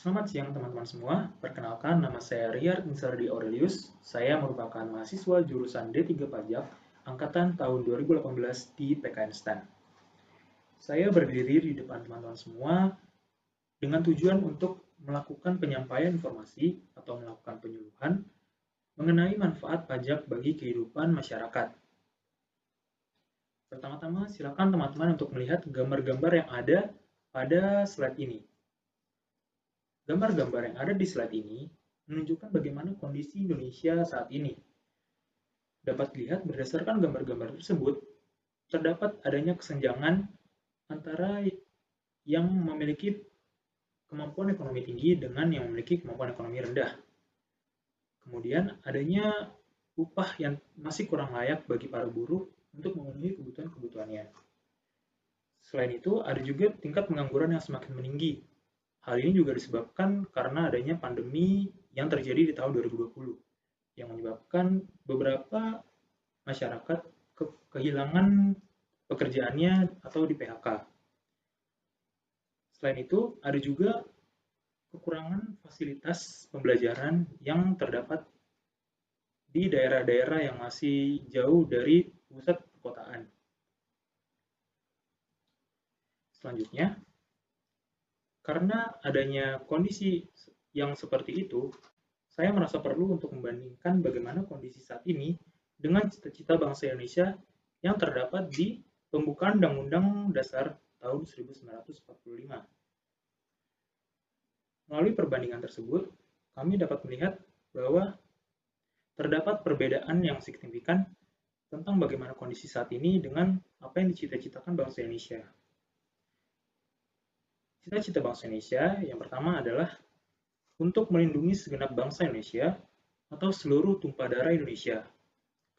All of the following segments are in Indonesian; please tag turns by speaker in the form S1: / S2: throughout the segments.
S1: Selamat siang teman-teman semua. Perkenalkan, nama saya Riyard Insardi Aurelius. Saya merupakan mahasiswa jurusan D3 Pajak angkatan tahun 2018 di PKN STAN. Saya berdiri di depan teman-teman semua dengan tujuan untuk melakukan penyampaian informasi atau melakukan penyuluhan mengenai manfaat pajak bagi kehidupan masyarakat. Pertama-tama, silakan teman-teman untuk melihat gambar-gambar yang ada pada slide ini. Gambar-gambar yang ada di slide ini menunjukkan bagaimana kondisi Indonesia saat ini. Dapat dilihat berdasarkan gambar-gambar tersebut, terdapat adanya kesenjangan antara yang memiliki kemampuan ekonomi tinggi dengan yang memiliki kemampuan ekonomi rendah. Kemudian adanya upah yang masih kurang layak bagi para buruh untuk memenuhi kebutuhan-kebutuhannya. Selain itu, ada juga tingkat pengangguran yang semakin meninggi. Hal ini juga disebabkan karena adanya pandemi yang terjadi di tahun 2020, yang menyebabkan beberapa masyarakat kehilangan pekerjaannya atau di PHK. Selain itu, ada juga kekurangan fasilitas pembelajaran yang terdapat di daerah-daerah yang masih jauh dari pusat perkotaan. Selanjutnya, karena adanya kondisi yang seperti itu, saya merasa perlu untuk membandingkan bagaimana kondisi saat ini dengan cita-cita bangsa Indonesia yang terdapat di pembukaan Undang-Undang Dasar tahun 1945. Melalui perbandingan tersebut, kami dapat melihat bahwa terdapat perbedaan yang signifikan tentang bagaimana kondisi saat ini dengan apa yang dicita-citakan bangsa Indonesia. Cita-cita bangsa Indonesia yang pertama adalah untuk melindungi segenap bangsa Indonesia atau seluruh tumpah darah Indonesia.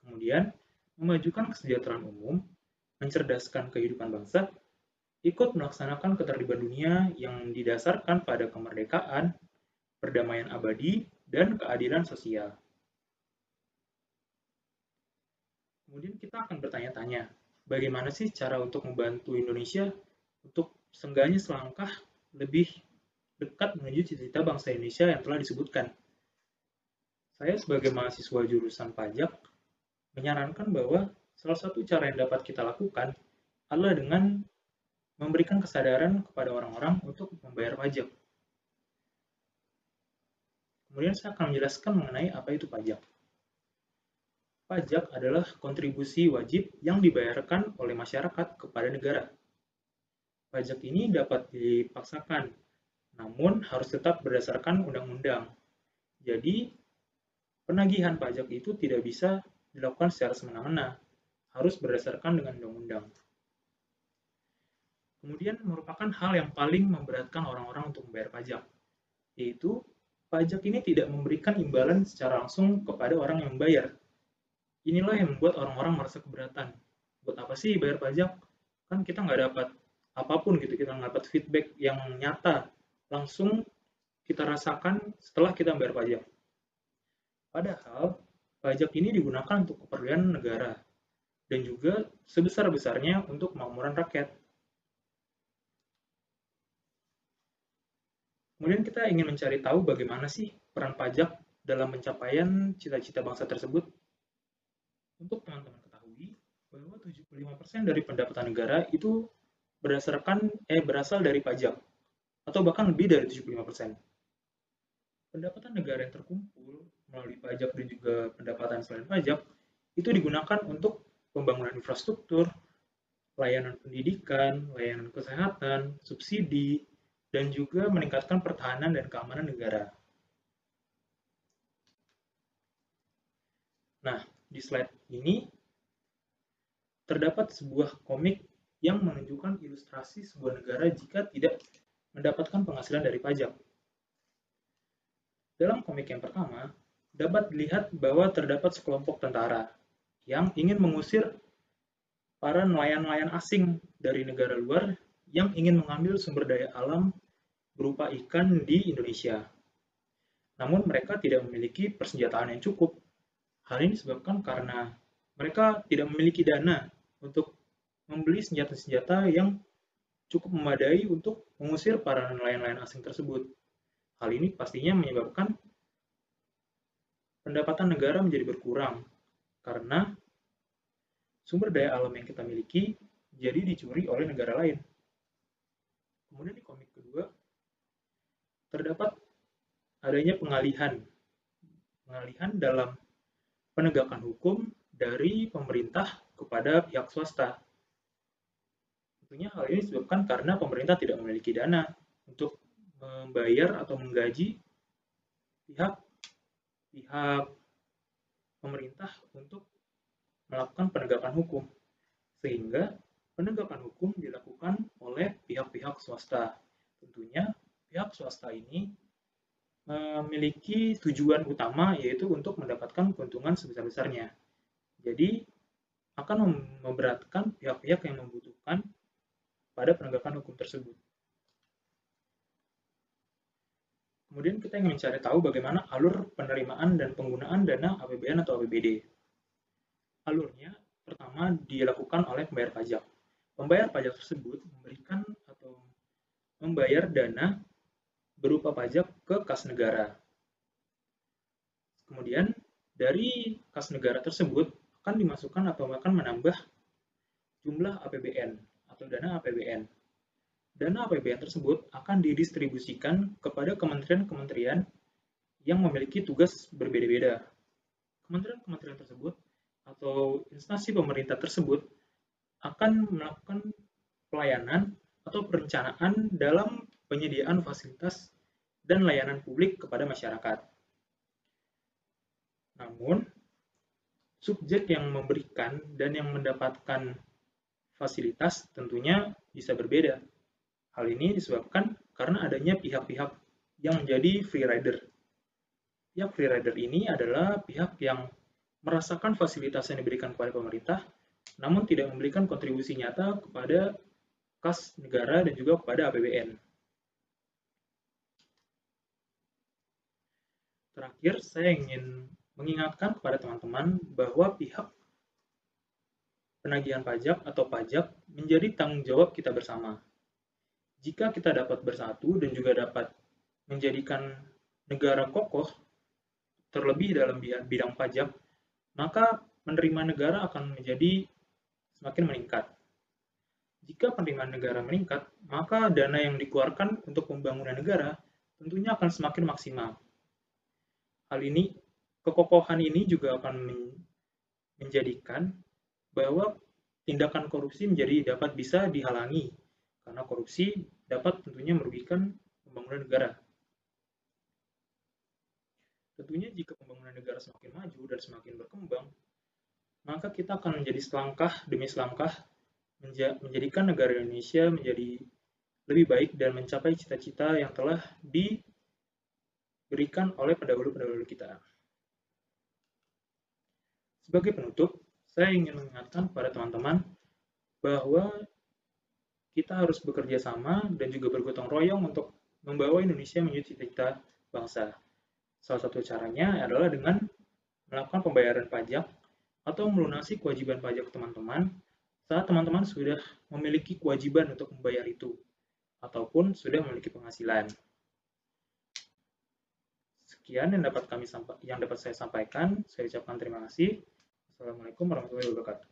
S1: Kemudian, memajukan kesejahteraan umum, mencerdaskan kehidupan bangsa, ikut melaksanakan ketertiban dunia yang didasarkan pada kemerdekaan, perdamaian abadi, dan keadilan sosial. Kemudian kita akan bertanya-tanya, bagaimana sih cara untuk membantu Indonesia untuk seenggaknya selangkah lebih dekat menuju cita-cita bangsa Indonesia yang telah disebutkan. Saya sebagai mahasiswa jurusan pajak menyarankan bahwa salah satu cara yang dapat kita lakukan adalah dengan memberikan kesadaran kepada orang-orang untuk membayar pajak. Kemudian saya akan menjelaskan mengenai apa itu pajak. Pajak adalah kontribusi wajib yang dibayarkan oleh masyarakat kepada negara. Pajak ini dapat dipaksakan, namun harus tetap berdasarkan undang-undang. Jadi, penagihan pajak itu tidak bisa dilakukan secara semena-mena, harus berdasarkan dengan undang-undang. Kemudian merupakan hal yang paling memberatkan orang-orang untuk membayar pajak, yaitu pajak ini tidak memberikan imbalan secara langsung kepada orang yang membayar. Inilah yang membuat orang-orang merasa keberatan. Buat apa sih bayar pajak? Kan kita nggak dapat apapun gitu, kita nggak dapat feedback yang nyata, langsung kita rasakan setelah kita bayar pajak. Padahal, pajak ini digunakan untuk keperluan negara, dan juga sebesar-besarnya untuk kemakmuran rakyat. Kemudian kita ingin mencari tahu bagaimana sih peran pajak dalam pencapaian cita-cita bangsa tersebut. Untuk teman-teman ketahui bahwa 75% dari pendapatan negara itu berasal dari pajak, atau bahkan lebih dari 75%. Pendapatan negara yang terkumpul melalui pajak dan juga pendapatan selain pajak itu digunakan untuk pembangunan infrastruktur, layanan pendidikan, layanan kesehatan, subsidi, dan juga meningkatkan pertahanan dan keamanan negara. Nah, di slide ini terdapat sebuah komik yang menunjukkan ilustrasi sebuah negara jika tidak mendapatkan penghasilan dari pajak. Dalam komik yang pertama, dapat dilihat bahwa terdapat sekelompok tentara yang ingin mengusir para nelayan-nelayan asing dari negara luar yang ingin mengambil sumber daya alam berupa ikan di Indonesia. Namun mereka tidak memiliki persenjataan yang cukup. Hal ini disebabkan karena mereka tidak memiliki dana untuk membeli senjata-senjata yang cukup memadai untuk mengusir para nelayan-nelayan asing tersebut. Hal ini pastinya menyebabkan pendapatan negara menjadi berkurang karena sumber daya alam yang kita miliki jadi dicuri oleh negara lain. Kemudian di komit kedua, terdapat adanya pengalihan dalam penegakan hukum dari pemerintah kepada pihak swasta. Tentunya hal ini disebabkan karena pemerintah tidak memiliki dana untuk membayar atau menggaji pihak pemerintah untuk melakukan penegakan hukum, sehingga penegakan hukum dilakukan oleh pihak-pihak swasta. Tentunya pihak swasta ini memiliki tujuan utama yaitu untuk mendapatkan keuntungan sebesar-besarnya. Jadi akan memberatkan pihak-pihak yang membutuhkan pada penegakan hukum tersebut. Kemudian kita ingin mencari tahu bagaimana alur penerimaan dan penggunaan dana APBN atau APBD. Alurnya pertama dilakukan oleh pembayar pajak. Pembayar pajak tersebut memberikan atau membayar dana berupa pajak ke kas negara. Kemudian dari kas negara tersebut akan dimasukkan atau akan menambah jumlah APBN atau dana APBN. Dana APBN tersebut akan didistribusikan kepada kementerian-kementerian yang memiliki tugas berbeda-beda. Kementerian-kementerian tersebut atau instansi pemerintah tersebut akan melakukan pelayanan atau perencanaan dalam penyediaan fasilitas dan layanan publik kepada masyarakat. Namun, subjek yang memberikan dan yang mendapatkan fasilitas tentunya bisa berbeda. Hal ini disebabkan karena adanya pihak-pihak yang menjadi free rider. Pihak free rider ini adalah pihak yang merasakan fasilitas yang diberikan kepada pemerintah, namun tidak memberikan kontribusi nyata kepada kas negara dan juga kepada APBN. Terakhir, saya ingin mengingatkan kepada teman-teman bahwa pihak penagihan pajak atau pajak menjadi tanggung jawab kita bersama. Jika kita dapat bersatu dan juga dapat menjadikan negara kokoh, terlebih dalam bidang pajak, maka penerimaan negara akan menjadi semakin meningkat. Jika penerimaan negara meningkat, maka dana yang dikeluarkan untuk pembangunan negara tentunya akan semakin maksimal. Hal ini, kekokohan ini juga akan menjadikan bahwa tindakan korupsi menjadi dapat bisa dihalangi, karena korupsi dapat tentunya merugikan pembangunan negara. Tentunya jika pembangunan negara semakin maju dan semakin berkembang, maka kita akan menjadi selangkah demi selangkah menjadikan negara Indonesia menjadi lebih baik dan mencapai cita-cita yang telah diberikan oleh pendahulu-pendahulu kita. Sebagai penutup, saya ingin mengingatkan kepada teman-teman bahwa kita harus bekerja sama dan juga bergotong royong untuk membawa Indonesia menuju cita-cita bangsa. Salah satu caranya adalah dengan melakukan pembayaran pajak atau melunasi kewajiban pajak teman-teman saat teman-teman sudah memiliki kewajiban untuk membayar itu ataupun sudah memiliki penghasilan. Sekian yang dapat saya sampaikan. Saya ucapkan terima kasih. Assalamualaikum warahmatullahi wabarakatuh.